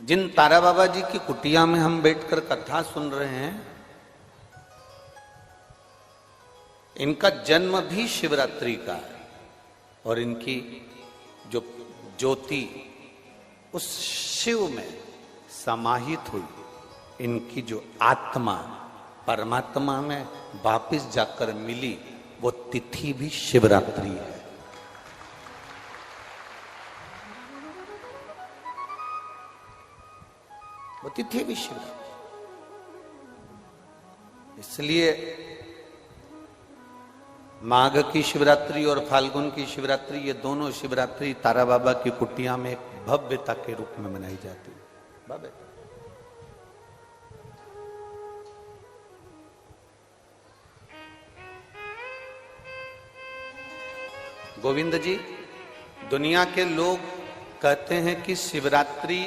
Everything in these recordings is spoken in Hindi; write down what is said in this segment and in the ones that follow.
जिन तारा बाबा जी की कुटिया में हम बैठकर कथा सुन रहे हैं, इनका जन्म भी शिवरात्रि का है और इनकी जो ज्योति उस शिव में समाहित हुई, इनकी जो आत्मा परमात्मा में वापिस जाकर मिली, वो तिथि भी शिवरात्रि है। वो तिथि भी शिवरात्रि। इसलिए माघ की शिवरात्रि और फाल्गुन की शिवरात्रि, ये दोनों शिवरात्रि तारा बाबा की कुटिया में एक भव्यता के रूप में मनाई जाती है। भव्य गोविंद जी, दुनिया के लोग कहते हैं कि शिवरात्रि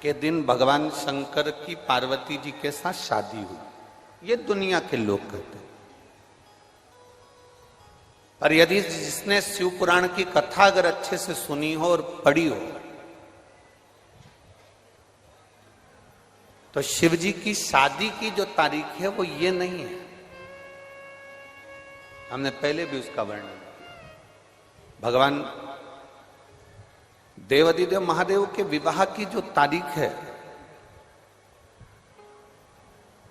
के दिन भगवान शंकर की पार्वती जी के साथ शादी हुई। ये दुनिया के लोग कहते हैं। पर यदि जिसने शिव पुराण की कथा अगर अच्छे से सुनी हो और पढ़ी हो, तो शिव जी की शादी की जो तारीख है वो ये नहीं है। हमने पहले भी उसका वर्णन किया। भगवान देवाधिदेव महादेव के विवाह की जो तारीख है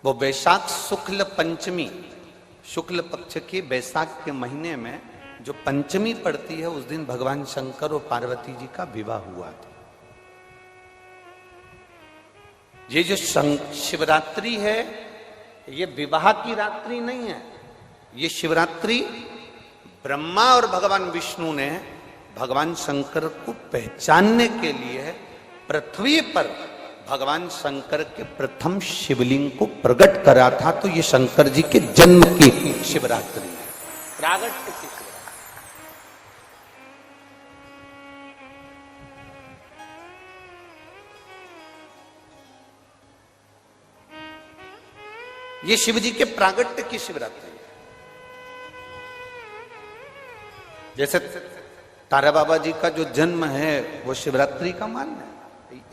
वो वैशाख शुक्ल पंचमी, शुक्ल पक्ष की वैशाख के महीने में जो पंचमी पड़ती है, उस दिन भगवान शंकर और पार्वती जी का विवाह हुआ था। ये जो शिवरात्रि है, ये विवाह की रात्रि नहीं है। ये शिवरात्रि ब्रह्मा और भगवान विष्णु ने भगवान शंकर को पहचानने के लिए पृथ्वी पर भगवान शंकर के प्रथम शिवलिंग को प्रकट करा था। तो ये शंकर जी के जन्म की शिवरात्रि है, प्रागट्य की शिवरात्रि। ये शिव जी के प्रागट्य की शिवरात्रि है। जैसे तारा बाबा जी का जो जन्म है वो शिवरात्रि का मान्य है।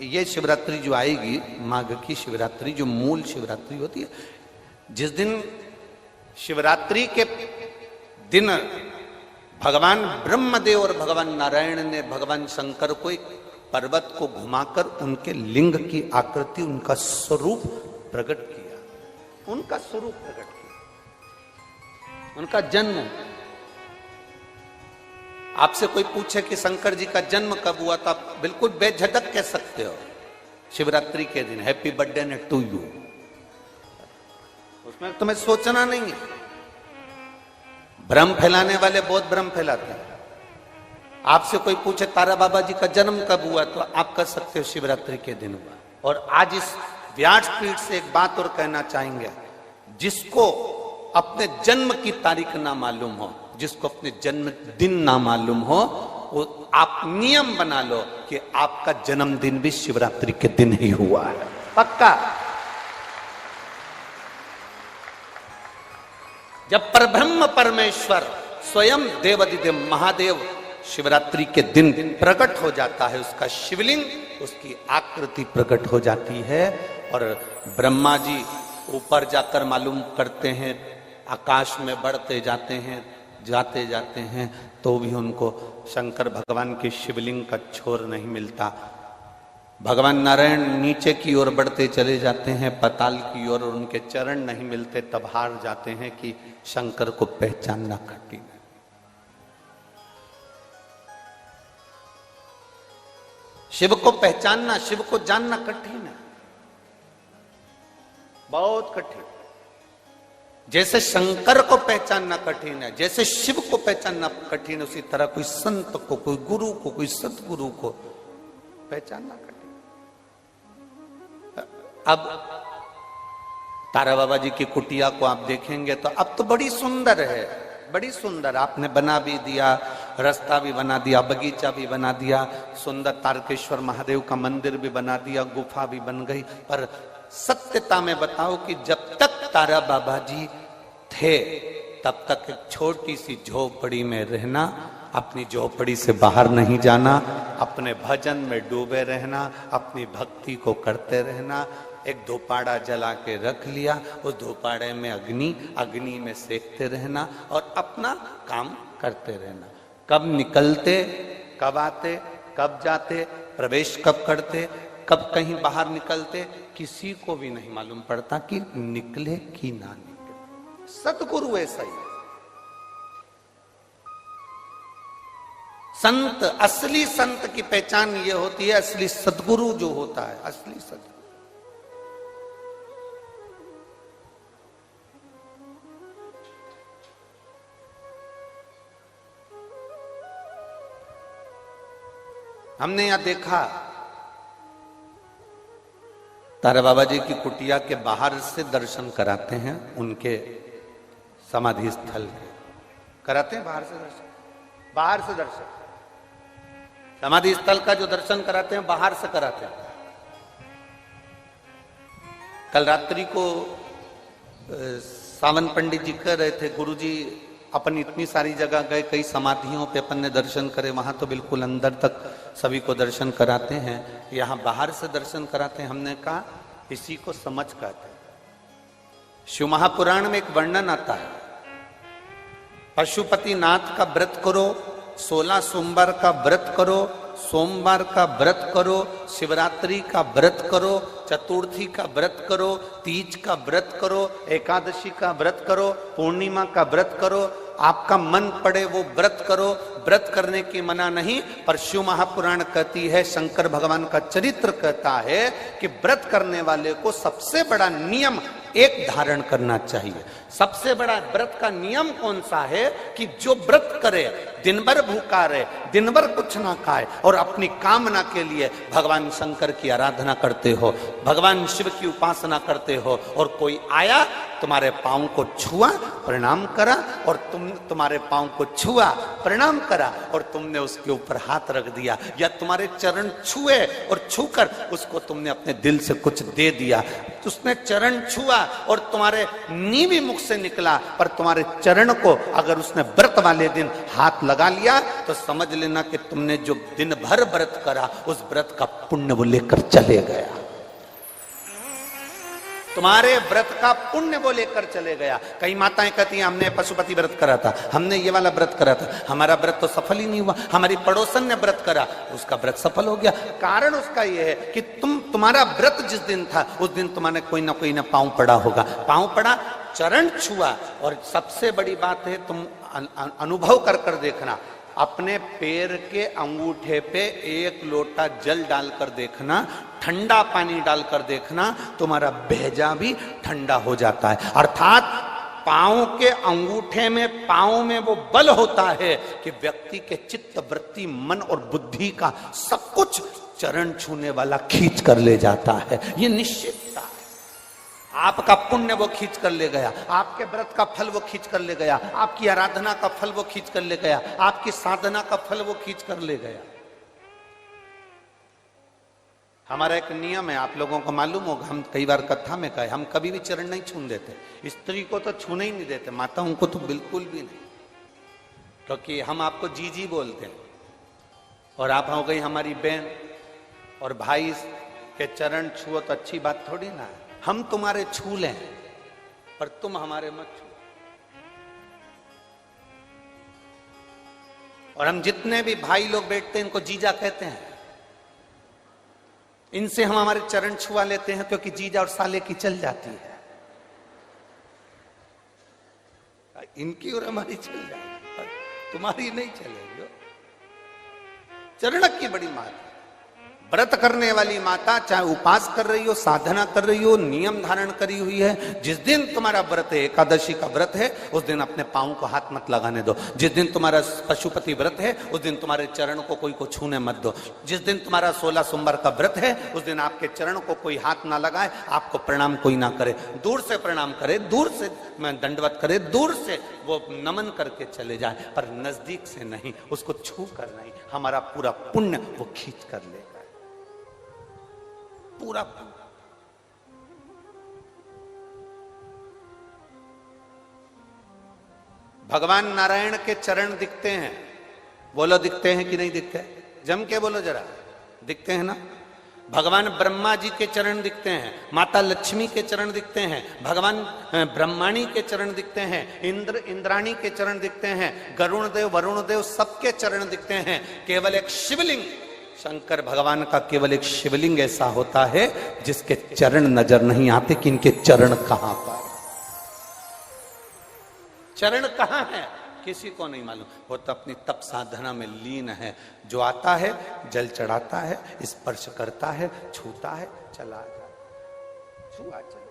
ये शिवरात्रि जो आएगी, माघ की शिवरात्रि, जो मूल शिवरात्रि होती है, जिस दिन शिवरात्रि के दिन भगवान ब्रह्मदेव और भगवान नारायण ने भगवान शंकर को एक पर्वत को घुमाकर उनके लिंग की आकृति, उनका स्वरूप प्रकट किया। उनका स्वरूप प्रकट किया, उनका जन्म। आपसे कोई पूछे कि शंकर जी का जन्म कब हुआ, तो आप बिल्कुल बेझिझक कह सकते हो शिवरात्रि के दिन, हैप्पी बर्थडे ने टू यू। उसमें तुम्हें सोचना नहीं है। भ्रम फैलाने वाले बहुत भ्रम फैलाते हैं। आपसे कोई पूछे तारा बाबा जी का जन्म कब हुआ, तो आप कह सकते हो शिवरात्रि के दिन हुआ। और आज इस व्यासपीठ से एक बात और कहना चाहेंगे, जिसको अपने जन्म की तारीख ना मालूम हो, जिसको अपने जन्मदिन ना मालूम हो, वो आप नियम बना लो कि आपका जन्मदिन भी शिवरात्रि के दिन ही हुआ है, पक्का। जब परब्रह्म परमेश्वर स्वयं देवाधिदेव महादेव शिवरात्रि के दिन प्रकट हो जाता है, उसका शिवलिंग, उसकी आकृति प्रकट हो जाती है। और ब्रह्मा जी ऊपर जाकर मालूम करते हैं, आकाश में बढ़ते जाते हैं, जाते जाते हैं, तो भी उनको शंकर भगवान के शिवलिंग का छोर नहीं मिलता। भगवान नारायण नीचे की ओर बढ़ते चले जाते हैं, पाताल की ओर, और उनके चरण नहीं मिलते। तब हार जाते हैं कि शंकर को पहचानना कठिन है। शिव को पहचानना, शिव को जानना कठिन है, बहुत कठिन। जैसे शंकर को पहचानना कठिन है, जैसे शिव को पहचानना कठिन है, उसी तरह कोई संत को, कोई गुरु को, कोई सतगुरु को पहचानना कठिन। अब तारा बाबा जी की कुटिया को आप देखेंगे तो अब तो बड़ी सुंदर है, बड़ी सुंदर। आपने बना भी दिया, रास्ता भी बना दिया, बगीचा भी बना दिया, सुंदर तारकेश्वर महादेव का मंदिर भी बना दिया, गुफा भी बन गई। पर सत्यता में बताओ कि जब तक तारा बाबा जी थे, तब तक एक छोटी सी झोपड़ी में रहना अपनी झोपड़ी से बाहर नहीं जाना, अपने भजन में डूबे रहना, अपनी भक्ति को करते रहना। एक धूपाड़ा जला के रख लिया, उस धूपाड़े में अग्नि में सेकते रहना और अपना काम करते रहना। कब निकलते, कब आते, कब जाते, प्रवेश कब करते, कब कहीं बाहर निकलते, किसी को भी नहीं मालूम पड़ता कि निकले कि ना निकले। सतगुरु ऐसा ही है। संत, असली संत की पहचान ये होती है, असली सतगुरु जो होता है, असली सतगुरु। हमने यहां देखा तारा बाबा जी की कुटिया के बाहर से दर्शन कराते हैं, उनके समाधि स्थल के कराते हैं, बाहर से दर्शन समाधि स्थल का जो दर्शन कराते हैं बाहर से कराते हैं। कल रात्रि को सावन पंडित जी कह रहे थे, गुरुजी अपन इतनी सारी जगह गए, कई समाधियों पे अपन ने दर्शन करे, वहां तो बिल्कुल अंदर तक सभी को दर्शन कराते हैं, यहाँ बाहर से दर्शन कराते हैं। हमने कहा इसी को समझ कहते हैं। शिव महापुराण में एक वर्णन आता है, पशुपति नाथ का व्रत करो, 16 सोमवार का व्रत करो, सोमवार का व्रत करो, शिवरात्रि का व्रत करो, चतुर्थी का व्रत करो, तीज का व्रत करो, एकादशी का व्रत करो, पूर्णिमा का व्रत करो, आपका मन पड़े वो व्रत करो। व्रत करने की मना नहीं, पर शिव महापुराण कहती है, शंकर भगवान का चरित्र कहता है कि व्रत करने वाले को सबसे बड़ा नियम एक धारण करना चाहिए। सबसे बड़ा व्रत का नियम कौन सा है कि जो व्रत करे, दिन भर भूखा रहे, दिन भर कुछ ना खाए और अपनी कामना के लिए भगवान शंकर की आराधना करते हो, भगवान शिव की उपासना करते हो, और कोई आया तुम्हारे पांव को छुआ, प्रणाम करा, और तुम्हारे पांव को छुआ, प्रणाम करा, और तुमने उसके ऊपर हाथ रख दिया, या तुम्हारे चरण छुए और छूकर उसको तुमने अपने दिल से कुछ दे दिया, उसने चरण छुआ और तुम्हारे नीवी मुख से निकला, पर तुम्हारे चरण को अगर उसने व्रत वाले दिन हाथ लगा लिया तो समझ लेना कि तुमने जो दिन भर व्रत करा उस व्रत का पुण्य वो लेकर चले गया, तुम्हारे व्रत का पुण्य वो लेकर चले गया। कई माताएं कहती हैं हमने पशुपति व्रत करा था, हमने ये वाला व्रत करा था, हमारा व्रत तो सफल ही नहीं हुआ, हमारी पड़ोसन ने व्रत करा, उसका व्रत सफल हो गया। कारण उसका ये है कि तुम्हारा व्रत जिस दिन था उस दिन तुम्हारे कोई ना पांव पड़ा होगा, पांव पड़ा, चरण छुआ, और सबसे बड़ी बात है तुम अनुभव कर देखना, अपने पैर के अंगूठे पे एक लोटा जल डालकर देखना, ठंडा पानी डालकर देखना, तुम्हारा भेजा भी ठंडा हो जाता है। अर्थात पांव के अंगूठे में, पांव में वो बल होता है कि व्यक्ति के चित्त, वृत्ति, मन और बुद्धि का सब कुछ चरण छूने वाला खींच कर ले जाता है। ये निश्चितता है। आपका पुण्य वो खींच कर ले गया, आपके व्रत का फल वो खींच कर ले गया, आपकी आराधना का फल वो खींच कर ले गया, आपकी साधना का फल वो खींच कर ले गया। हमारा एक नियम है, आप लोगों को मालूम होगा, हम कई बार कथा में कहे, हम कभी भी चरण नहीं छूने देते। स्त्री को तो छूने ही नहीं देते, माताओं को तो बिल्कुल भी नहीं, क्योंकि हम आपको जीजी बोलते हैं और आप हो गई हमारी बहन, और भाई के चरण छुओ तो अच्छी बात थोड़ी ना है। हम तुम्हारे छू लें पर तुम हमारे मत छू। और हम जितने भी भाई लोग बैठते हैं इनको जीजा कहते हैं, इनसे हम हमारे चरण छुआ लेते हैं क्योंकि जीजा और साले की चल जाती है, इनकी और हमारी चल जाएगी, तुम्हारी नहीं चलेगी। चरण की बड़ी मात है। व्रत करने वाली माता चाहे उपास कर रही हो, साधना कर रही हो, नियम धारण करी हुई है, जिस दिन तुम्हारा व्रत है, एकादशी का व्रत है, उस दिन अपने पांव को हाथ मत लगाने दो। जिस दिन तुम्हारा पशुपति व्रत है उस दिन तुम्हारे चरण को कोई को छूने मत दो। जिस दिन तुम्हारा 16 सोमवार का व्रत है उस दिन आपके चरण को कोई हाथ ना लगाए, आपको प्रणाम कोई ना करे, दूर से प्रणाम करे, दूर से दंडवत करे, दूर से वो नमन करके चले जाए, पर नजदीक से नहीं, उसको छू कर नहीं। हमारा पूरा पुण्य वो खींच कर लेगा, पूरा। भगवान नारायण के चरण दिखते हैं, बोलो दिखते हैं कि नहीं दिखते? जम के बोलो जरा, दिखते हैं ना? भगवान ब्रह्मा जी के चरण दिखते हैं, माता लक्ष्मी के चरण दिखते हैं, भगवान ब्रह्माणी के चरण दिखते हैं, इंद्राणी के चरण दिखते हैं, गरुण देव वरुण देव सबके चरण दिखते हैं। केवल एक शिवलिंग, शंकर भगवान का केवल एक शिवलिंग ऐसा होता है जिसके चरण नजर नहीं आते कि इनके चरण कहां पर, चरण कहां है किसी को नहीं मालूम। वो तो अपनी तप साधना में लीन है। जो आता है जल चढ़ाता है, स्पर्श करता है, छूता है, चला जाता है, छुआ चला।